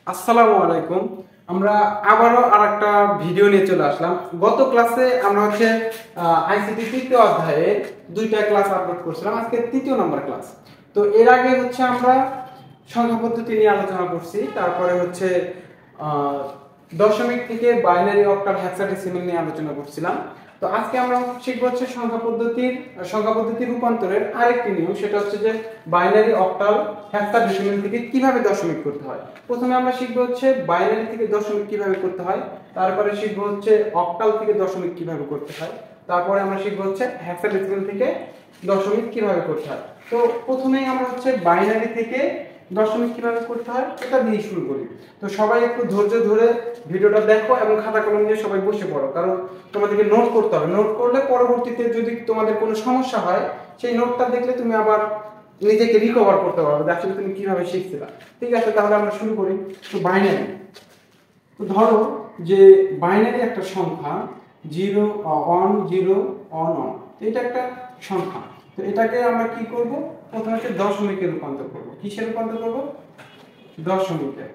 আসসালামু আলাইকুম। আমরা আবারও আরেকটা ভিডিও নিয়ে চলে আসলাম। গত ক্লাসে আমরা আইসিটি তৃতীয় অধ্যায়ে দুইটা ক্লাস আপলোড করছিলাম, আজকে তৃতীয় নম্বর ক্লাস। তো এর আগে আমরা সংখ্যা পদ্ধতি নিয়ে আলোচনা করছি, তারপরে আহ, দশমিক থেকে বাইনারি অক্টাল হেক্সাডেসিমাল নিয়ে আলোচনা করছিলাম। তো আজকে আমরা শিখবো সংখ্যা পদ্ধতির রূপান্তরের আরেকটি নিয়ম, সেটা হচ্ছে যে বাইনারি অক্টাল হেক্সাডেসিমাল থেকে কিভাবে দশমিক করতে হয়। প্রথমে আমরা শিখবো বাইনারি থেকে দশমিক কিভাবে করতে হয়, তারপরে শিখবো অক্টাল থেকে দশমিক কিভাবে করতে হয়, তারপরে আমরা শিখবো হেক্সাডেসিমাল থেকে দশমিক কিভাবে করতে হয়। তো প্রথমেই আমরা বাইনারি থেকে দশমিক কিভাবে করতে হয় এটা দিয়ে শুরু করি। তো সবাই একটু ধৈর্য ধরে ভিডিওটা দেখো এবং খাতা কলম নিয়ে সবাই বসে পড়ো, কারণ তোমাদেরকে নোট করতে হবে। নোট করলে পরবর্তীতে যদি তোমাদের কোনো সমস্যা হয়, সেই নোটটা দেখলে তুমি আবার নিজেকে রিকভার করতে পারবে যে আসলে তুমি কিভাবে শিখছিলা। ঠিক আছে, তাহলে আমরা শুরু করি। তো বাইনারি, তো ধরো যে বাইনারি একটা সংখ্যা 0 1 0 1 1, এটা একটা সংখ্যা। তো এটাকে আমরা কি করব, প্রথমে দশমিকে রূপান্তর করব। কিসে রূপান্তর করব? দশমিকে।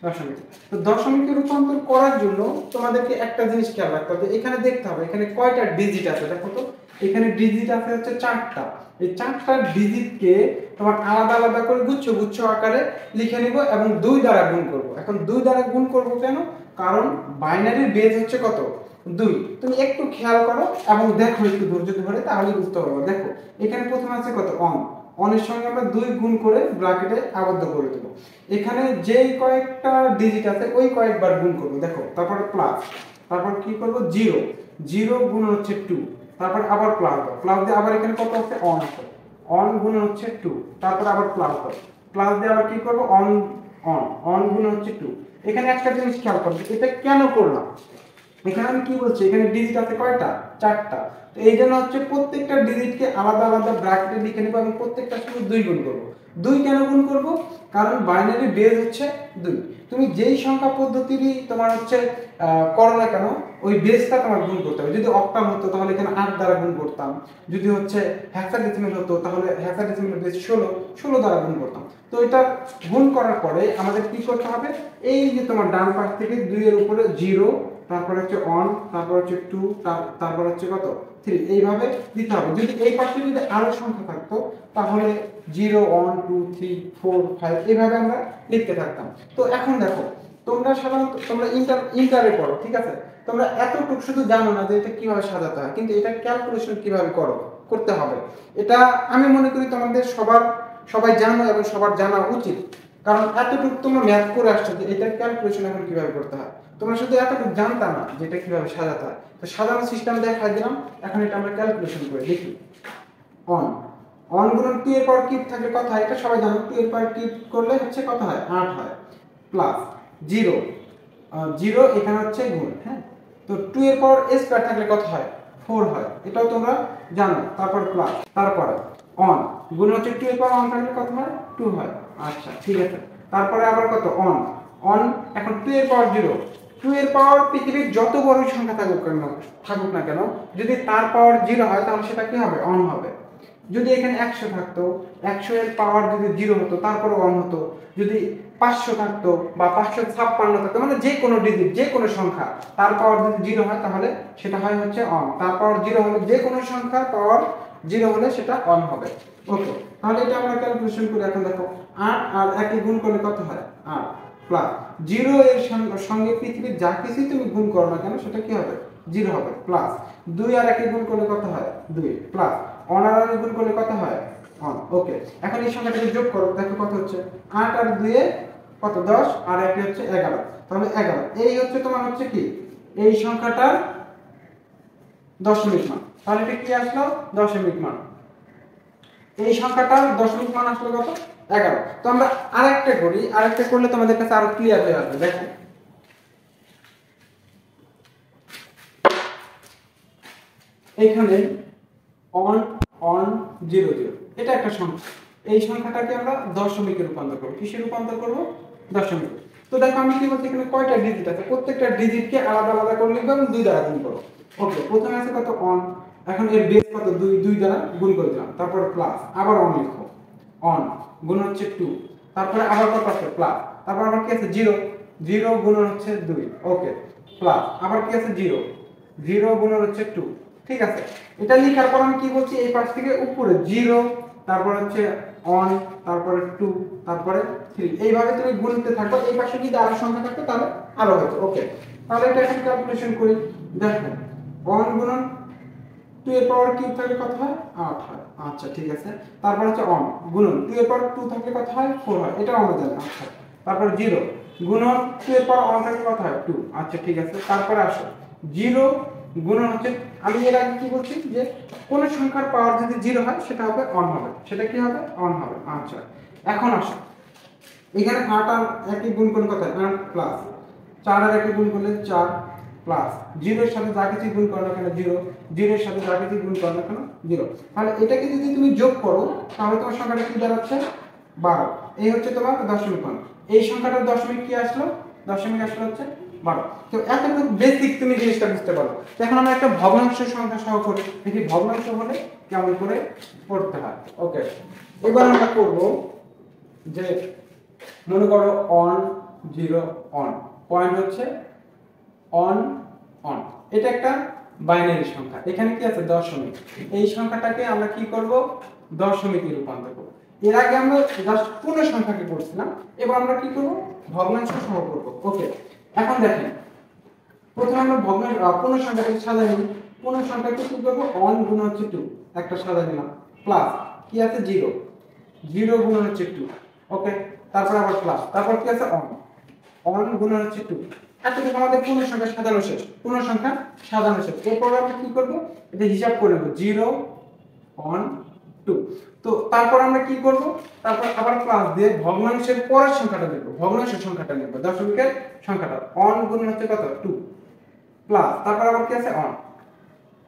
দশমিকে। তো দশমিকে রূপান্তর করার জন্য তোমাদেরকে একটা জিনিস খেয়াল রাখতে হবে, এখানে দেখতে হবে এখানে কয়টা ডিজিট আছে। দেখো তো, এখানে ডিজিট আছে 4টা। এই 4টা ডিজিটকে তোমার আলাদা আলাদা করে গুচ্ছ গুচ্ছ আকারে লিখে নিব এবং 2 দ্বারা গুণ করব। এখন 2 দ্বারা গুণ করব কেন? কারণ বাইনারির বেজ কত? 2। তুমি একটু খেয়াল করো এবং দেখো, একটু ধৈর্য ধরে, তাহলে বুঝতে পারবে। দেখো এখানে প্রথমে আছে কত? অন। অনের সঙ্গে আমরা 2 গুণ করে ব্র্যাকেটে আবদ্ধ করে দেব। এখানে যেই কয়েকটা ডিজিট আছে ওই কয়েকবার গুণ করব। দেখো, তারপরে প্লাস, তারপর কি করব? 0। 0 গুণ 2, তারপর আবার প্লাস দাও। প্লাস দিয়ে আবার এখানে কত আছে? অন আছে। অন গুণ 2, তারপর আবার প্লাস দাও। প্লাস দিয়ে আবার কি করব? অন। অন। অন গুণ 2। এখানে একটা জিনিস খেয়াল করবে, এটা কেন করলাম? এখানে আমি কি বলছি, এখানে ডিজিট আছে কয়টা? 4টা। তো এই জন্য প্রত্যেকটা ডিজিটকে আলাদা আলাদা ব্র্যাকেটে লিখে নেব এবং প্রত্যেকটার সঙ্গে 2 গুণ করব। 2 কেন গুণ করব? কারণ বাইনারি বেজ 2। তুমি যেই সংখ্যা পদ্ধতিরই তোমার করো না কেন, ওই বেজটা তোমার গুণ করতে হবে। যদি অক্টাল হতো তাহলে এখানে 8 দ্বারা গুণ করতাম। যদি হেক্সাডেসিমাল হতো তাহলে হেক্সাডেসিমাল বেজ 16 দ্বারা গুণ করতাম। তো এটা গুণ করার পরে আমাদের কি করতে হবে? এই যে তোমার ডান পাশ থেকে 2 এর উপরে 0, তারপর 1, তারপর 2, তারপর কত? 3, এইভাবে দিতে হবে। যদি এই পাশে যদি আরো সংখ্যা থাকতো তাহলে 0 1 2 3 4 5 এইভাবে আমরা লিখতে থাকতাম। তো এখন দেখো, তোমরা সাধারণত ইন্টারে পড়ো, ঠিক আছে? তোমরা এতটুকু শুধু জানো না যে এটা কিভাবে সাজাতে হয়, কিন্তু এটা ক্যালকুলেশন কিভাবে করতে হবে এটা আমি মনে করি তোমাদের সবাই জানো এবং সবার জানা উচিত। কারণ এতটুকু তোমরা ম্যাথ করে আসছো যে এটা ক্যালকুলেশন এখন কিভাবে করতে হয়। তোমরা শুধু এতটুকু জানতা না যে এটা কিভাবে সাজাতে হয়। তো সাজানোর সিস্টেম দেখাই দিলাম, এখন এটা আমরা ক্যালকুলেশন করে দেখি। অন। অন গুণন 2 এর পাওয়ার কিউব থাকলে কত হয়? এটা সবাই জানো। 2 এর পাওয়ার কিউব করলে কত হয়? 8 হয়। প্লাস 0। 0 এখানে গুণ, হ্যাঁ। তো 2 এর পাওয়ার স্কয়ার থাকলে কত হয়? 4 হয়। এটাও তোমরা জানো। তারপর প্লাস, তারপরে অন গুণ 2 এর পাওয়ার অন থাকলে কত হয়? 2 হয়। আচ্ছা, ঠিক আছে। তারপরে আবার কত? অন। অন এখন 2 এর পাওয়ার 0। 2 এর পাওয়ার পৃথিবীর যত বড় সংখ্যা থাকুক না কেন, যদি তার পাওয়ার 0 হয় তাহলে সেটা কি হবে? অন হবে। যদি এখানে 100 থাকতো, 100 এর পাওয়ার যদি 0 হতো তারপরে অন হতো। যদি 500 থাকতো বা 556 থাকতো, মানে যে কোনো ডিজিট, যে কোনো সংখ্যা তার পাওয়ার যদি 0 হয় তাহলে সেটা হয় অন। তার পাওয়ার 0 হলে যে কোনো সংখ্যার পাওয়ার 0 হলে সেটা অন হবে। ওকে, তাহলে এটা আমরা ক্যালকুলেশন করে এখন দেখো 8 আর 1 গুণ করলে কত হয়? 8 প্লাস 0 এর সঙ্গে পৃথিবীর যা কিছু তুমি গুণ করো না কেন সেটা কি হবে? 0 হবে। প্লাস 2 আর 1 গুণ করলে কত হয়? 2 প্লাস অন আর গুণ করলে কত হয়? অন। ওকে, এখন এই সংখ্যাটাকে যোগ করো, দেখো কত হচ্ছে? 8 আর 2 এ কত? 10 আর 1 হচ্ছে 11। তাহলে 11 এই তোমার কি এই সংখ্যাটার দশমিক মান। তাহলে এটা কি আসলো? দশমিক মান। এই সংখ্যাটার দশমিক মান আসলো কত? 11। তো আমরা আরেকটা করি, আরেকটা করলে তোমাদের কাছে আরো ক্লিয়ার হয়ে আসবে। দেখো এইখানে অন অন 0 0 এটা একটা সংখ্যা। এই সংখ্যাটাকে আমরা দশমিকে রূপান্তর করব। কিসে রূপান্তর করব? দশমিকে। তো দেখো আমি কি বলছি, এখানে কয়টা ডিজিট আছে? প্রত্যেকটা ডিজিটকে আলাদা আলাদা করে লিখব এবং 2 দ্বারা গুণ করব। ওকে, প্রথমে আছে কত? অন। এখন এর বেস কত? 2 দ্বারা গুণ করে দিলাম। তারপর প্লাস আবার অন লিখো। অন গুণ 2, তারপরে আবার কত আছে প্লাস, তারপর আবার কি আছে 0, 0 গুণন হচ্ছে 2, ওকে প্লাস আবার কি আছে 0, 0 গুণন হচ্ছে 2, ঠিক আছে। এটা লেখার পর আমি কি বলছি, এই পাশ থেকে উপরে 0, তারপর হচ্ছে 1, তারপরে 2, তারপরে 3, এইভাবে তুমি গুণতে থাকো। এই পাশে যদি আরো সংখ্যা থাকতো তাহলে আরো হতো, ওকে। তাহলে এটা এখন ক্যালকুলেশন করি। দেখো 1 গুণন 2 এর পাওয়ার কিউব থাকলে কত হয় 8 হয়, আচ্ছা ঠিক আছে। তারপর হচ্ছে 1 গুণন 2 এর পাওয়ার 2 থাকলে কত হয় 4 হয়, এটাও আমরা জানি, আচ্ছা। তারপর 0 গুণন 2 এর পাওয়ার 1 থাকলে কত হয় 2, আচ্ছা ঠিক আছে। তারপরে আসো 0 গুণন হচ্ছে, আমি এর আগে কি বলছি যে কোন সংখ্যার পাওয়ার যদি 0 হয় সেটা হবে 1 হবে, সেটা কি হবে 1 হবে, আচ্ছা। এখন আসো এখানে 8 আর 1 গুণ করলে কত হয় 8 প্লাস 4 আর 1 গুণ করলে 4 প্লাস 0 এর সাথে যা কিছু গুণ করো না কেন 0, 0 এর সাথে যা কিছু গুণ করো না কেন 0। তাহলে এটাকে যদি তুমি যোগ করো তাহলে তোমার সংখ্যাটা কি দাঁড়াচ্ছে 12। এই হচ্ছে তোমার দশমিক মান। এই সংখ্যাটার দশমিক কি আসলো, দশমিক আসলো হচ্ছে 12। তো এতটুকু বেসিক তুমি জিনিসটা বুঝতে পারো। এখন আমরা একটা ভগ্নাংশের সংখ্যা সহ করি, দেখি ভগ্নাংশ হলে কেমন করে করতে হয়, ওকে। এবার আমরা করব যে মনে করো 1 0 1, পয়েন্ট হচ্ছে 1 1, এটা একটা বাইনারি সংখ্যা, এখানে কি আছে দশমিক। এই সংখ্যাটাকে আমরা কি করব দশমিকে রূপান্তর করব। এর আগে আমরা জাস্ট পূর্ণ সংখ্যাকে করছিলাম, এবার আমরা কি করব ভগ্নাংশ সহ করব, ওকে। এখন দেখেন প্রথমে আমরা পূর্ণ সংখ্যাটাকে সাজাই নিই। পূর্ণ সংখ্যাকে কি করব 1 গুণ হচ্ছে 2, একটা সাজাই নিলাম, প্লাস কি আছে 0, 0 গুণ হচ্ছে 2, ওকে। তারপর আবার প্লাস, তারপর কি আছে 1, 1 গুণ হচ্ছে 2। এতটুকু আমাদের পূর্ণ সংখ্যা সাজানো শেষ, পূর্ণ সংখ্যা সাজানো শেষ। এরপর আমরা কি করব এটা হিসাব করে নেব 0 1 2। তো তারপর আমরা কি করব, তারপর আবার প্লাস দিয়ে ভগ্নাংশের পরের সংখ্যাটা লিখব, ভগ্নাংশের সংখ্যাটা লিখব, দশমিকের সংখ্যাটা 1 গুণ হচ্ছে কত 2 প্লাস তারপর আবার কি আছে 1,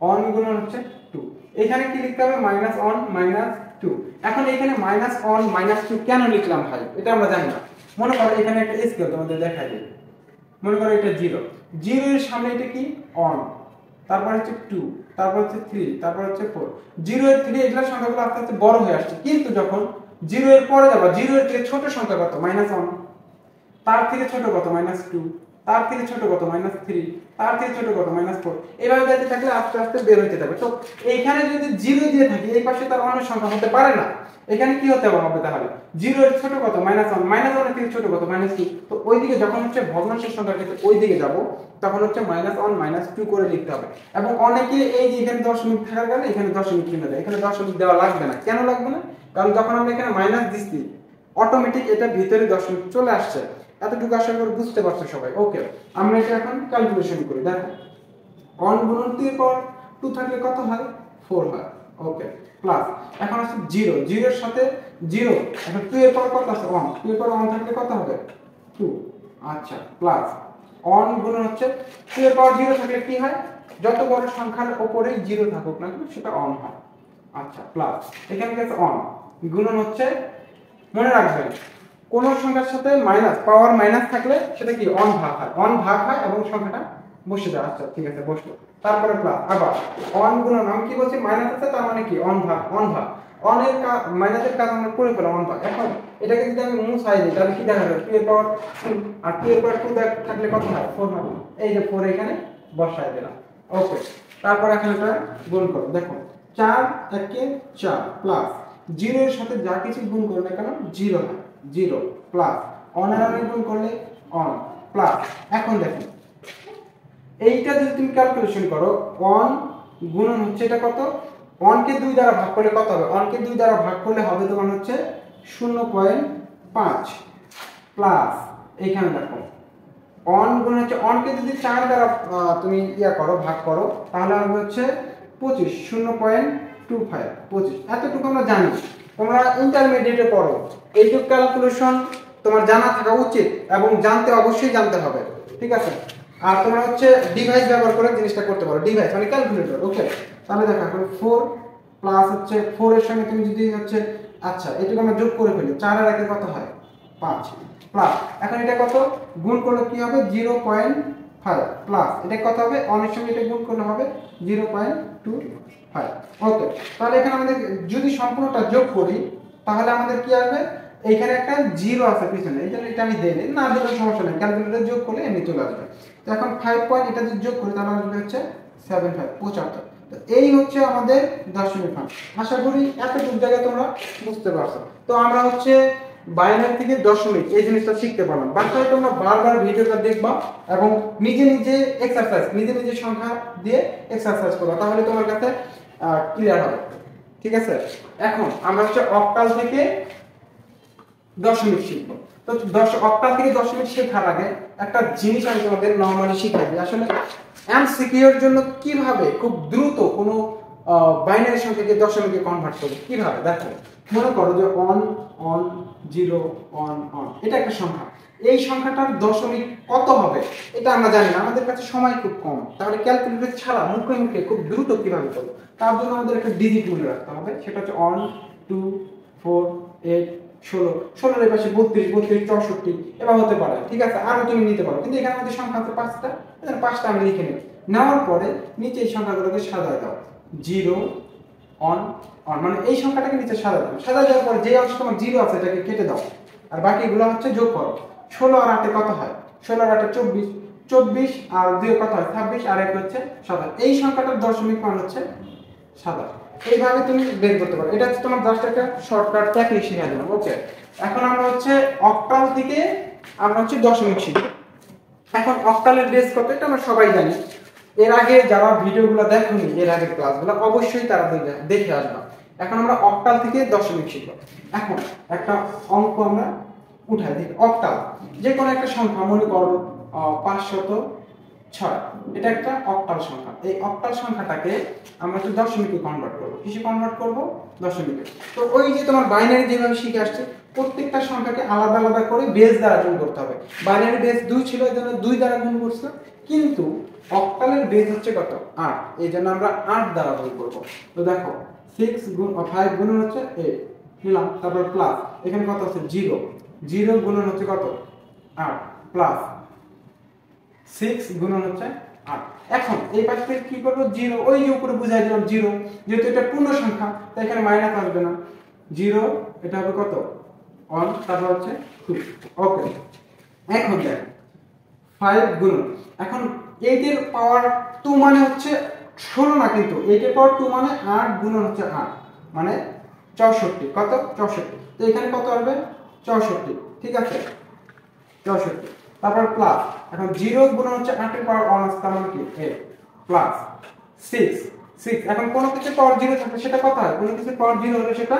1 গুণ হচ্ছে 2। এখানে কি লিখতে হবে -1 -2। এখন এখানে -1 -2 কেন লিখলাম ভাই, এটা আমরা জানি না। মনে করো এখানে একটা স্কেল তোমাদের দেখাই দিই, মনে করো এটা 0, 0 এর সামনে এটা কি 1, তারপর হচ্ছে 2, তারপর হচ্ছে 3, তারপর হচ্ছে 4, 0 এর 3, এগুলা সংখ্যাগুলো আস্তে আস্তে বড় হয়ে আসছে। কিন্তু যখন 0 এর পরে যাবে, 0 এর থেকে ছোট সংখ্যা কত -1, তার থেকে ছোট কত -2, তার থেকে ছোট কত -3, তার থেকে ছোট কত -4, এইভাবে যাইতে থাকলে আস্তে আস্তে বের হতে থাকবে। তো এইখানে যদি 0 দিয়ে থাকি এই পাশে তার অন্য সংখ্যা হতে পারে না, এখানে কি হতে হবে তাহলে 0 এর ছোট কত -1, -1 এর থেকে ছোট কত -2। তো ওইদিকে যখন হচ্ছে ভগ্নাংশের সংখ্যা ক্ষেত্রে ওইদিকে যাব তখন হচ্ছে -1 -2 করে লিখতে হবে। এবং অনেকে এই যে এখানে দশমিক থাকার কারণে এখানে দশমিক চিহ্ন দেয়, এখানে দশমিক দেওয়া লাগবে না। কেন লাগবে না, কারণ যখন আমরা এখানে মাইনাস দিচ্ছি অটোমেটিক এটা ভিতরে দশমিক চলে আসছে। এতটুকু আশা করি বুঝতে পারছো সবাই, ওকে। আমরা এটা এখন ক্যালকুলেশন করি। দেখো 1 গুণন 2 এর পর 2 থাকলে কত হয় 4 হয়, ওকে। প্লাস এখন আছে 0, 0 এর সাথে 0, এখন 2 এর পর কত আছে 1, 2 এর পর 1 থাকলে কত হবে 2, আচ্ছা। প্লাস 1 গুণন হচ্ছে 2 এর পর 0 থাকলে কি হয়, যত বড় সংখ্যার উপরেই 0 থাকুক না কেন সেটা 1 হয়, আচ্ছা। প্লাস এখানে কি আছে 1 গুণন হচ্ছে, মনে রাখবেন কোন সংখ্যার সাথে মাইনাস পাওয়ার মাইনাস থাকলে সেটা কি 1 ভাগ হয়, 1 ভাগ হয় এবং সংখ্যাটা বসে যায়, আচ্ছা ঠিক আছে বসলো। তারপরে প্লাস আবার 1 গুণন, আমি কি বলছি মাইনাস আছে তার মানে কি 1 ভাগ, 1 ভাগ, 1 এর মাইনাসের কাজ আমরা করে ফেলাম 1 ভাগ। এখন এটাকে যদি আমি মুছাই দিই তাহলে কি দেখা যাবে 2 এর পাওয়ার 2, আর 2 এর পাওয়ার 2 থাকলে কত হয় 4 হয়। এই যে 4 এখানে বসাই দিলাম, ওকে। তারপর এখানে এটা গুণ করো, দেখো 4 1 4 প্লাস 0 এর সাথে যা কিছু গুণ করবে কেন 0 হয়, 0 প্লাস 1 এর আগে গুণ করলে 1 প্লাস। এখন দেখো এইটা যদি তুমি ক্যালকুলেশন করো 1 গুণন হচ্ছে এটা কত, 1 কে 2 দ্বারা ভাগ করলে কত হবে, 1 কে 2 দ্বারা ভাগ করলে হবে তোমার হচ্ছে 0.5 প্লাস এইখানে দেখো 1 গুণ হচ্ছে 1 কে যদি 4 দ্বারা তুমি করো ভাগ করো তাহলে হবে হচ্ছে 25, 0.25 25। এতটুকু আমরা জানি, তোমরা ইন্টারমিডিয়েটে পড়ো, এইটুকু ক্যালকুলেশন তোমার জানা থাকা উচিত এবং অবশ্যই জানতে হবে, ঠিক আছে। আর তোমরা হচ্ছে ডিভাইস ব্যবহার করে জিনিসটা করতে পারো, ডিভাইস মানে ক্যালকুলেটর, ওকে। তাহলে দেখো এখন 4 প্লাস হচ্ছে 4 এর সঙ্গে তুমি যদি হচ্ছে, আচ্ছা এটুকু আমরা যোগ করে ফেলি, 4 আর 1 কত হয় 5 প্লাস এখন এটা কত গুণ করলে কি হবে 0.5 প্লাস এটা কত হবে 1 এর সঙ্গে এটা গুণ করলে হবে 0.25, ওকে। তাহলে এখানে আমাদের যদি সম্পূর্ণটা যোগ করি তাহলে আমাদের কি আসবে এইখানে একটা জিরো আছে পিছনে, এই জন্য এটা আমি দেই না, দিলে সমস্যা নেই, ক্যালকুলেটর যোগ করলে এমনি চলে আসবে। তো এখন 5 পয়েন্ট এটা যদি যোগ করি তাহলে আসবে হচ্ছে 75 75। তো এই হচ্ছে আমাদের দশমিক মান। আশা করি এতটুকু জায়গায় তোমরা বুঝতে পারছো। তো আমরা হচ্ছে বাইনারি থেকে দশমিক এই জিনিসটা শিখতে পারলাম। বাসায় তোমরা বারবার ভিডিওটা দেখবা এবং নিজে নিজে এক্সারসাইজ, নিজে নিজে সংখ্যা দিয়ে এক্সারসাইজ করবা, তাহলে তোমার কাছে ক্লিয়ার হবে। ঠিক আছে, এখন আমরা হচ্ছে অক্টাল থেকে দশমিক শিখবো। তো অক্টাল থেকে দশমিক শেখার আগে একটা জিনিস আমি তোমাদের নরমালি শিখাই দিই। আসলে এমসিকিউ এর জন্য কিভাবে খুব দ্রুত কোনো বাইনারি সংখ্যাকে দশমিকে কনভার্ট করবে, কিভাবে দেখো। মনে করো যে 1 1 0 1 1, এটা একটা সংখ্যা। এই সংখ্যাটার দশমিক কত হবে এটা আমরা জানি না, আমাদের কাছে সময় খুব কম। তাহলে ক্যালকুলেটর ছাড়া মুখে মুখে খুব দ্রুত কিভাবে করবো, তার জন্য আমাদের একটা ডিজিট মনে রাখতে হবে। সেটা হচ্ছে 1 2 4 8 16, 16 এর পাশে 32 32 64 এবার হতে পারে। ঠিক আছে, আরো তুমি নিতে পারো, কিন্তু এখানে আমাদের সংখ্যা আছে 5টা, এখানে 5টা আমি লিখে নেব। নেওয়ার পরে নিচে এই সংখ্যাগুলোকে সাজায় দাও, 0 1 1, মানে এই সংখ্যাটাকে নিচে সাজায় দাও। সাজায় দেওয়ার পর যে অংশ তোমার 0 আছে এটাকে কেটে দাও, আর বাকিগুলো হচ্ছে যোগ করো। 16 আর 8 কত হয়? 16 আর 8 24, 24 আর 2 কত হয়? 26, আর 1 হচ্ছে 27। এই সংখ্যাটার দশমিক মান হচ্ছে 27। এইভাবে তুমি বের করতে পারো। এটা হচ্ছে তোমার জাস্ট একটা শর্টকাট টেকনিক শিখিয়ে দিলাম। ওকে, এখন আমরা হচ্ছে অক্টাল থেকে আমরা হচ্ছে দশমিক শিখব। এখন অক্টালের বেস কত এটা আমরা সবাই জানি। এর আগে যারা ভিডিওগুলো দেখোনি, এর আগের ক্লাসগুলো অবশ্যই তারা দেখে আসবা। এখন আমরা অক্টাল থেকে দশমিক শিখব। এখন একটা অঙ্ক আমরা উঠাই দিই। অক্টাল যে কোনো একটা সংখ্যা, মনে করো 506, এটা একটা অক্টাল সংখ্যা। এই অক্টাল সংখ্যাটাকে আমরা একটু দশমিকে কনভার্ট করব। কিসে কনভার্ট করব? দশমিকে। তো ওই যে তোমার বাইনারি যেভাবে শিখে আসছে, প্রত্যেকটা সংখ্যাকে আলাদা আলাদা করে বেস দ্বারা গুণ করতে হবে। বাইনারি বেস 2 ছিল, এই জন্য 2 দ্বারা গুণ করছিল, কিন্তু অক্টালের বেস হচ্ছে কত? 8, এই জন্য আমরা 8 দ্বারা গুণ করব। তো দেখো 6 গুণ 5 গুণন হচ্ছে 8 নিলাম, তারপর প্লাস এখানে কত আছে? 0 0 গুণন হচ্ছে কত? 8 প্লাস 6 গুণন হচ্ছে 8। এখন এই পাশ থেকে কি করব? 0, ওই যে উপরে বুঝাই দিলাম 0, যেহেতু এটা পূর্ণ সংখ্যা তাই এখানে মাইনাস আসবে না। 0 এটা হবে কত? 1, তারপর হচ্ছে 2। ওকে, এখন দেখ 5 গুণন, এখন 8 এর পাওয়ার 2 মানে হচ্ছে 16 না, কিন্তু 8 এর পাওয়ার 2 মানে 8 গুণন হচ্ছে 8 মানে 64। কত? 64। তো এখানে কত আসবে? 64। ঠিক আছে, 64। তারপর প্লাস, এখন 0 গুণন হচ্ছে 8 এর পাওয়ার 1 আছে, তার মানে কি 8 প্লাস 6 6। এখন কোন কিছু পাওয়ার 0 থাকলে সেটা কত হয়? কোন কিছু পাওয়ার 0 হলে সেটা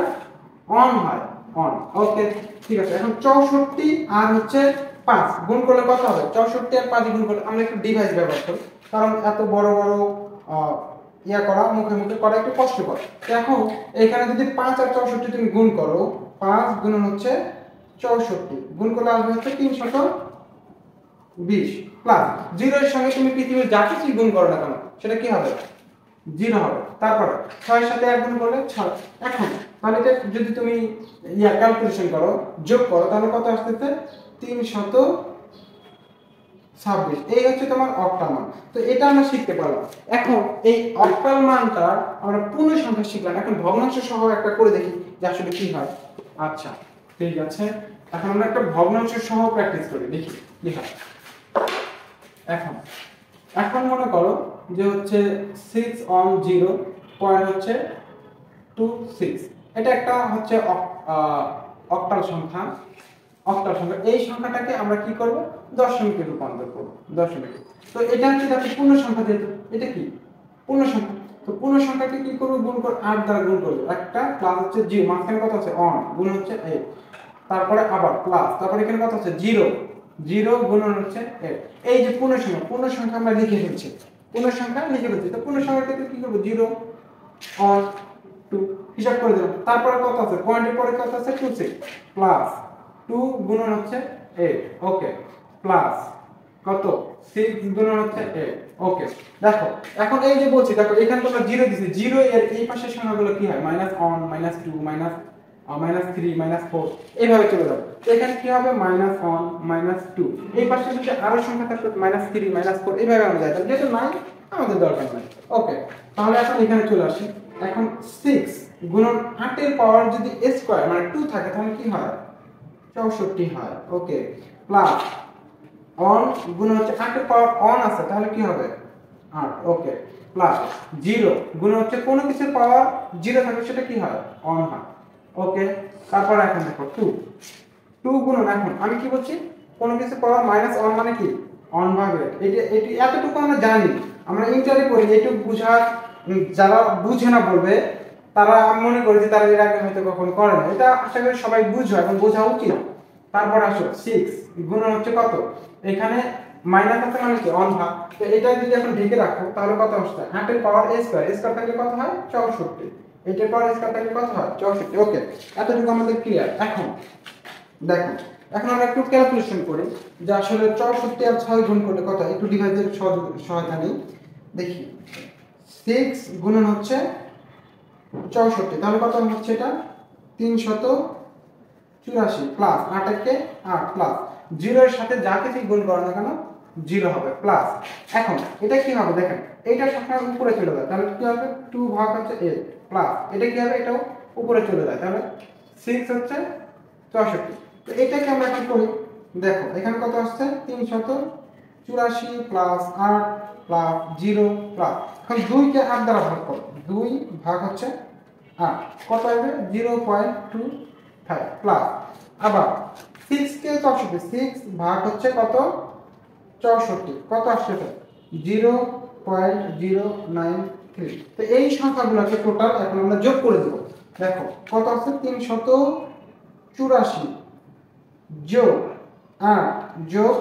1 হয়, 1। ওকে, ঠিক আছে। এখন 64 আর হচ্ছে 5 গুণ করলে কত হবে? 64 আর 5 গুণ করলে আমরা একটু ডিভাইস ব্যবহার করি, কারণ এত বড় বড় ইয়া করা, মুখে মুখে করা একটু কষ্টকর। এখন এখানে যদি 5 আর 64 তুমি গুণ করো, 5 গুণন হচ্ছে 64, গুণ করলে আসবে হচ্ছে 320 প্লাস 0 এর সঙ্গে তুমি পৃথিবীর যা কিছু গুণ করো না কেন সেটা কি হবে? 0 হবে। তারপর 6 এর সাথে 1 গুণ করলে 6। এখন তাহলে এটা যদি তুমি ক্যালকুলেশন করো, যোগ করো, তাহলে কত আসতেছে? 326। এই হচ্ছে তোমার অক্টাল মান। তো এটা আমরা শিখতে পারলাম। এখন এই অক্টাল মানটা আমরা পূর্ণ সংখ্যা শিখলাম, এখন ভগ্নাংশ সহ একটা করে দেখি যে আসলে কি হয়। আচ্ছা, ঠিক আছে, এখন আমরা একটা ভগ্নাংশ সহ প্র্যাকটিস করি, দেখি কি হয়। এখন মনে করো যে হচ্ছে 6 on 0 পয়েন্ট হচ্ছে 26, এটা একটা হচ্ছে অক্টাল সংখ্যা। এই সংখ্যাটাকে আমরা কি করব? দশমিকে রূপান্তর করব, দশমিকে। তো এটা হচ্ছে দেখো পূর্ণ সংখ্যা, যেহেতু এটা কি পূর্ণ সংখ্যা, তো পূর্ণ সংখ্যাকে কি করব? গুণ করে 8 দ্বারা গুণ করব। একটা প্লাস হচ্ছে 0, মাঝখানে কত আছে? 1 গুণ হচ্ছে 8, তারপরে আবার প্লাস, তারপরে এখানে কত আছে? 0 0 গুণন হচ্ছে 8। এই যে পূর্ণ সংখ্যা আমরা লিখে ফেলছি, পূর্ণ সংখ্যা লিখে ফেলছি। তো পূর্ণ সংখ্যার ক্ষেত্রে কি করব? 0 1 2 হিসাব করে দিলাম। তারপরে কত আছে? পয়েন্টের পরে কত আছে? 26 প্লাস 2 গুণন হচ্ছে 8। ওকে, প্লাস কত? 6 গুণন হচ্ছে 8। ওকে, দেখো এখন এই যে বলছি, দেখো এখানে তোমরা 0 দিছি, 0 এর এই পাশের সংখ্যাগুলো কি হয়? -1 -2 -3 -4 এইভাবে চলে যাবে। তো এখানে কি হবে? -1 -2। এই পাশে যদি আরো সংখ্যা থাকতো -3 -4 এইভাবে আমরা যাইতাম, যেটা নাই আমাদের দরকার নাই। ওকে, তাহলে এখন এখানে চলে আসি। এখন 6 গুণন 8 এর পাওয়ার যদি স্কয়ার মানে 2 থাকে তাহলে কি হয়? 64 হয়। ওকে, প্লাস অন গুণ হচ্ছে 8 এর পাওয়ার অন আছে তাহলে কি হবে 8। ওকে, প্লাস 0 গুণ হচ্ছে কোন কিছুর পাওয়ার 0 থাকলে সেটা কি হয় অন হয়। ওকে, তারপর এখন দেখো 2 গুণন, এখন আমি কি বলছি কোন কিছুর পাওয়ার মাইনাস অন মানে কি অন ভাগে, এটি এতটুকু আমরা জানি, আমরা ইন্টারে পড়ি, এইটুকু বুঝার যারা বুঝে না বলবে তারা আমি মনে করি যে তারা এর আগে হয়তো কখনো করে না, এটা আশা করি সবাই বুঝবে এবং বোঝা উচিত। তারপর আসো 6 গুণন হচ্ছে কত, এখানে মাইনাস আছে মানে কি অন ভাগ, তো এটা যদি এখন ঢেকে রাখো তাহলে কত আসছে 8 এর পাওয়ার a স্কয়ার, a স্কয়ার থাকলে কত হয় 64, 8 এর পাওয়ার a স্কয়ার থাকলে কত হয় 64। ওকে, এতটুকু আমাদের ক্লিয়ার। এখন দেখো, এখন আমরা একটু ক্যালকুলেশন করি যে আসলে 64 আর 6 গুণ করলে কত, একটু ডিভাইসের সহায়তা নেই, দেখি 6 গুণন হচ্ছে 64 তাহলে কত হচ্ছে এটা 384 প্লাস 8 একে 8 প্লাস 0 এর সাথে যা কিছু গুণ করো না কেন 0 হবে প্লাস। এখন এটা কি হবে দেখেন, এইটা সবসময় উপরে চলে যায় তাহলে কি হবে 2 ভাগ হচ্ছে 8 প্লাস এটা কি হবে এটাও উপরে চলে যায় তাহলে 6 হচ্ছে 64। তো এটাকে আমরা এখন করি, দেখো এখানে কত আসছে 384 প্লাস 8 প্লাস 0 প্লাস, এখন 2 কে 8 দ্বারা ভাগ করো, 2 ভাগ হচ্ছে 8 কত হবে 0.25 প্লাস আবার 6 কে 64, 6 ভাগ হচ্ছে কত 64 কত আসছে 0.093। তো এই সংখ্যাগুলোকে টোটাল এখন আমরা যোগ করে দেব, দেখো কত আছে 384 যোগ 8 যোগ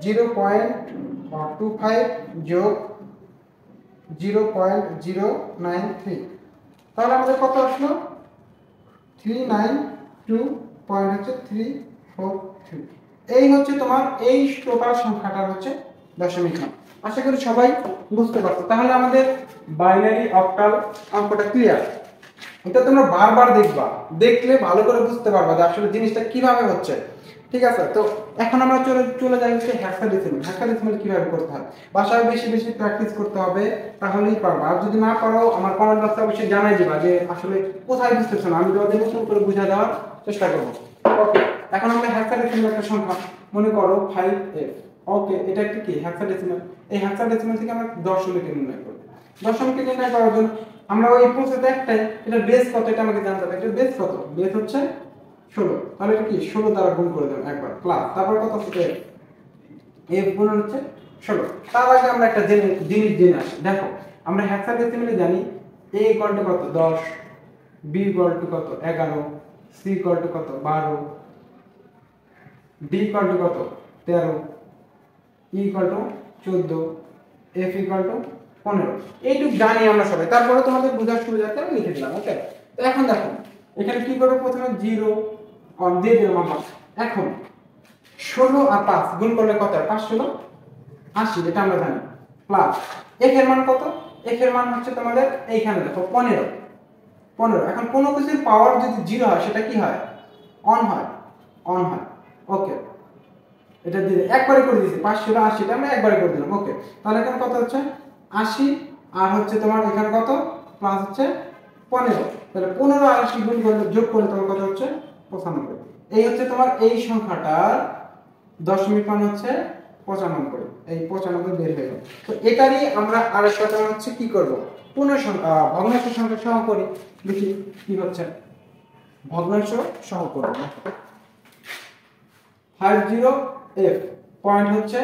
0.25 যোগ 0.093, তাহলে আমাদের কত আসলো 392.343। এই হচ্ছে তোমার এই টোটাল সংখ্যাটার হচ্ছে দশমিক মান। আশা করি সবাই বুঝতে পারছো। তাহলে আমাদের বাইনারি অক্টাল অঙ্কটা ক্লিয়ার। এটা তোমরা বারবার দেখবা, দেখলে ভালো করে বুঝতে পারবা যে আসলে জিনিসটা কিভাবে হচ্ছে। ঠিক আছে, তো এখন আমরা চলে যাই হচ্ছে হেক্সাডেসিমাল। হেক্সাডেসিমাল কিভাবে করতে হয় বাসায় বেশি বেশি প্র্যাকটিস করতে হবে, তাহলেই পারবা। আর যদি না পারো আমার কমেন্ট বক্সে অবশ্যই জানাই দিবা যে আসলে কোথায় বুঝতেছো না, আমি তোমাদের নতুন করে বুঝিয়ে দেওয়ার চেষ্টা করবো। ওকে, এখন আমরা হেক্সাডেসিমাল একটা সংখ্যা মনে করো 5f। ওকে, এটা একটা কি হেক্সাডেসিমাল, এই হেক্সাডেসিমাল থেকে আমরা দশমিকে নির্ণয় করব। দশমিকে নির্ণয় করার জন্য আমরা ওই প্রসেসে একটাই, এটা বেস কত এটা আমাকে জানতে হবে, এটা বেস কত, বেস হচ্ছে 16, তাহলে এটা কি 16 দ্বারা গুণ করে দেব একবার প্লাস, তারপর কত হচ্ছে f গুণ হচ্ছে 16। তার আগে আমরা একটা জিনিস জেনে আসি, দেখো আমরা হেক্সাডেসিমালে জানি a ইকুয়াল টু কত 10, b ইকুয়াল টু কত 11, c ইকুয়াল টু কত 12, d ইকুয়াল টু কত 13, e equal to 14, f equal to 15। এইটুকু জানি আমরা সবাই, তারপরে তোমাদের বোঝার সুবিধাতে আমি লিখে দিলাম। ওকে, তো এখন দেখো এখানে কি করব, প্রথমে 0 অন দিয়ে দিলাম আমরা। এখন 16 আর 5 গুণ করলে কত হয় 5 16 80, এটা আমরা জানি, প্লাস f এর মান কত, f এর মান হচ্ছে তোমাদের এইখানে দেখো 15। এখন কোনো কিছুর পাওয়ার যদি 0 হয় সেটা কি হয় অন হয়, অন হয়। ওকে, এটা দিয়ে একবারে করে দিয়েছি 5 16 80, টা আমরা একবারে করে দিলাম। ওকে, তাহলে এখানে কত হচ্ছে 80 আর হচ্ছে তোমার এখানে কত প্লাস হচ্ছে 15, তাহলে 15 আর 80 গুণ করলে যোগ করলে তোমার কত হচ্ছে 95। এই হচ্ছে তোমার এই সংখ্যাটার দশমিক মান হচ্ছে 95, এই 95 বের হয়ে গেল। তো এটারই আমরা আরেকটা তোমার হচ্ছে কি করব, পূর্ণ সংখ্যা ভগ্নাংশ সংখ্যা সহ করি, দেখি কি হচ্ছে। ভগ্নাংশ সহ করব 50f পয়েন্ট হচ্ছে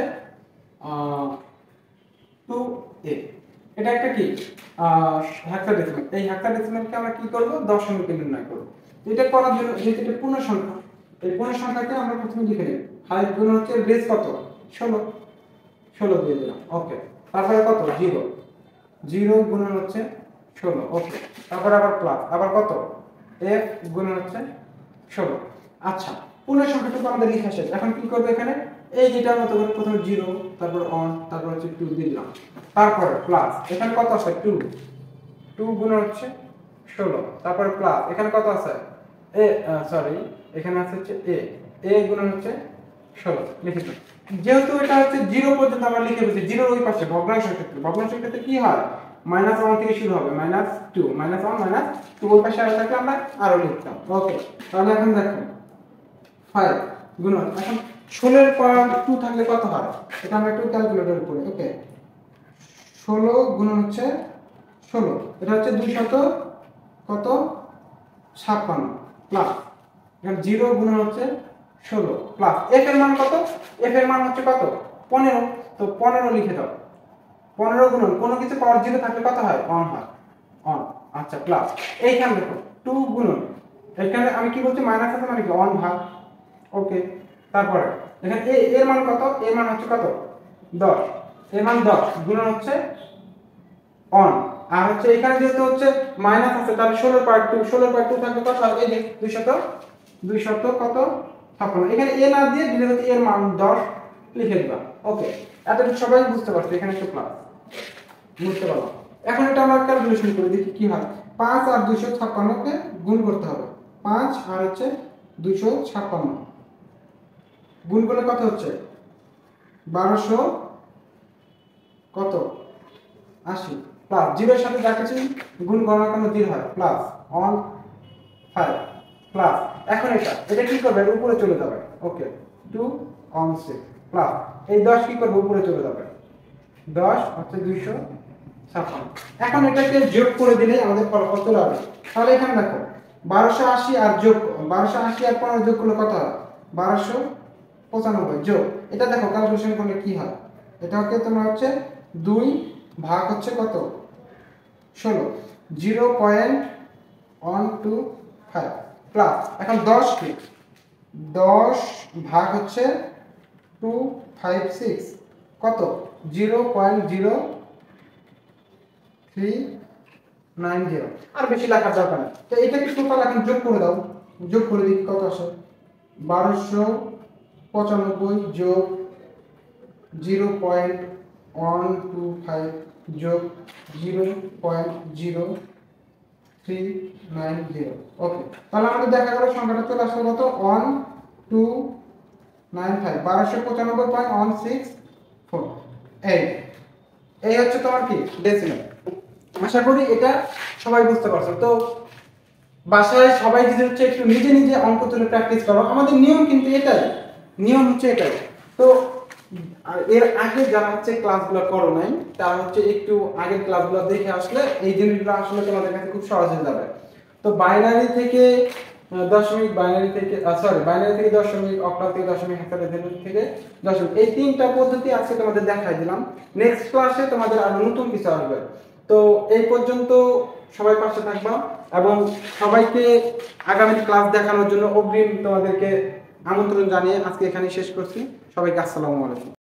2a, এটা একটা কি হেক্সাডেসিমাল। এই হেক্সাডেসিমালকে আমরা কি করব দশমিকে নির্ণয় করব। এটা করার জন্য যেহেতু এটা পূর্ণ সংখ্যা, এই পূর্ণ সংখ্যাকে আমরা প্রথমে লিখে নেব 5 গুণ হচ্ছে বেস কত 16 দিয়ে দিলাম। ওকে, তারপরে কত 0 গুণ হচ্ছে 16। ওকে, তারপরে আবার প্লাস আবার কত f গুণ হচ্ছে 16। আচ্ছা, পূর্ণ সংখ্যাটুকু আমাদের লেখা শেষ। এখন কি করব, এখানে এই যেটা মতো করে প্রথমে 0, তারপর অন, তারপর হচ্ছে 2 দিয়ে দিলাম, তারপরে প্লাস এখানে কত আছে 2 গুণ হচ্ছে 16, তারপরে প্লাস এখানে কত আছে এখানে আছে হচ্ছে a গুণ হচ্ছে 16 লিখেছি। যেহেতু এটা হচ্ছে 0 পর্যন্ত আমরা লিখে ফেলছি, 0 এর ওই পাশে ভগ্নাংশের ক্ষেত্রে কি হয় -1 থেকে শুরু হবে, -2 -1 -2 ওই পাশে আর থাকলে আমরা আরো লিখতাম। ওকে, তাহলে এখন দেখো 5 গুণন এখন 16 এর পাওয়ার 2 থাকলে কত হয় এটা আমরা একটু ক্যালকুলেটর করি ওকে 16 গুণন হচ্ছে 16 এটা হচ্ছে 200 কত 56 প্লাস এখানে 0 গুণন হচ্ছে 16 প্লাস f এর মান কত f এর মান হচ্ছে কত 15 তো 15 লিখে দাও 15 গুণন কোনো কিছু পাওয়ার 0 থাকলে কত হয় 1 হয় 1 আচ্ছা প্লাস এইখানে দেখো 2 গুণন এখানে আমি কি বলছি মাইনাস আছে মানে কি 1 ভাগ ওকে তারপরে এখানে এর মান কত এর মান হচ্ছে কত 10 এর মান 10 গুণন হচ্ছে 1 আর হচ্ছে এখানে যেহেতু হচ্ছে মাইনাস আছে তাহলে 16 পাওয়ার 2 16 পাওয়ার 2 থাকলে কত হয় এই যে 200 কত 56 এখানে এ না দিয়ে দিলে হচ্ছে এর মান 10 লিখে দিবা ওকে এতটুকু সবাই বুঝতে পারছো এখানে একটু প্লাস বুঝতে পারলাম এখন এটা আমরা ক্যালকুলেশন করে দেখি কি হয় 5 আর 256 কে গুণ করতে হবে 5 আর হচ্ছে 256 গুণ করলে কত হচ্ছে 1200 কত 80 প্লাস 0 এর সাথে যা কিছু গুণ করার কোনো দিন হয় প্লাস 1 5 প্লাস এখন এটা কি করবে উপরে চলে যাবে ওকে 2 on 6 প্লাস এই 10 কি করবে উপরে চলে যাবে 10 হচ্ছে 256 এখন এটাকে যোগ করে দিলে আমাদের ফলাফল চলে আসবে তাহলে এখানে দেখো 1280 আর যোগ 1280 আর 15 যোগ করলে কত হয় 1295 যোগ এটা দেখো ক্যালকুলেশন করলে কি হয় এটা হচ্ছে তোমার হচ্ছে 2 ভাগ হচ্ছে কত 16 0.125 প্লাস এখন 10 কি 10 ভাগ হচ্ছে 256 কত 0.0390 আর বেশি লেখার দরকার নেই তো এটাকে টোটাল এখন যোগ করে দাও যোগ করে দিই কত আসে 1295 যোগ 0.125 যোগ 0.0390 ওকে তাহলে আমাদের দেখা গেল সংখ্যাটা চলে আসলো কত 1295 1295.164 এই হচ্ছে তোমার কি ডেসিমাল আশা করি এটা সবাই বুঝতে পারছো তো বাসায় সবাই যদি হচ্ছে একটু নিজে নিজে অঙ্ক তুলে প্র্যাকটিস করো আমাদের নিয়ম কিন্তু এটাই নিয়ম হচ্ছে এটাই তো এর আগে যারা হচ্ছে ক্লাসগুলো করো নাই তারা হচ্ছে একটু আগের ক্লাসগুলো দেখে আসলে এই জিনিসগুলো আসলে তোমাদের কাছে খুব সহজ হয়ে যাবে তো বাইনারি থেকে দশমিক বাইনারি থেকে বাইনারি থেকে দশমিক অক্টাল থেকে দশমিক হেক্সাডেসিমাল থেকে দশমিক এই তিনটা পদ্ধতি আজকে তোমাদের দেখাই দিলাম নেক্সট ক্লাসে তোমাদের আরো নতুন কিছু আসবে তো এই পর্যন্ত সবাই পাশে থাকবা এবং সবাইকে আগামী ক্লাস দেখানোর জন্য অগ্রিম তোমাদেরকে আমন্ত্রণ জানিয়ে আজকে এখানে শেষ করছি সবাইকে আসসালামু আলাইকুম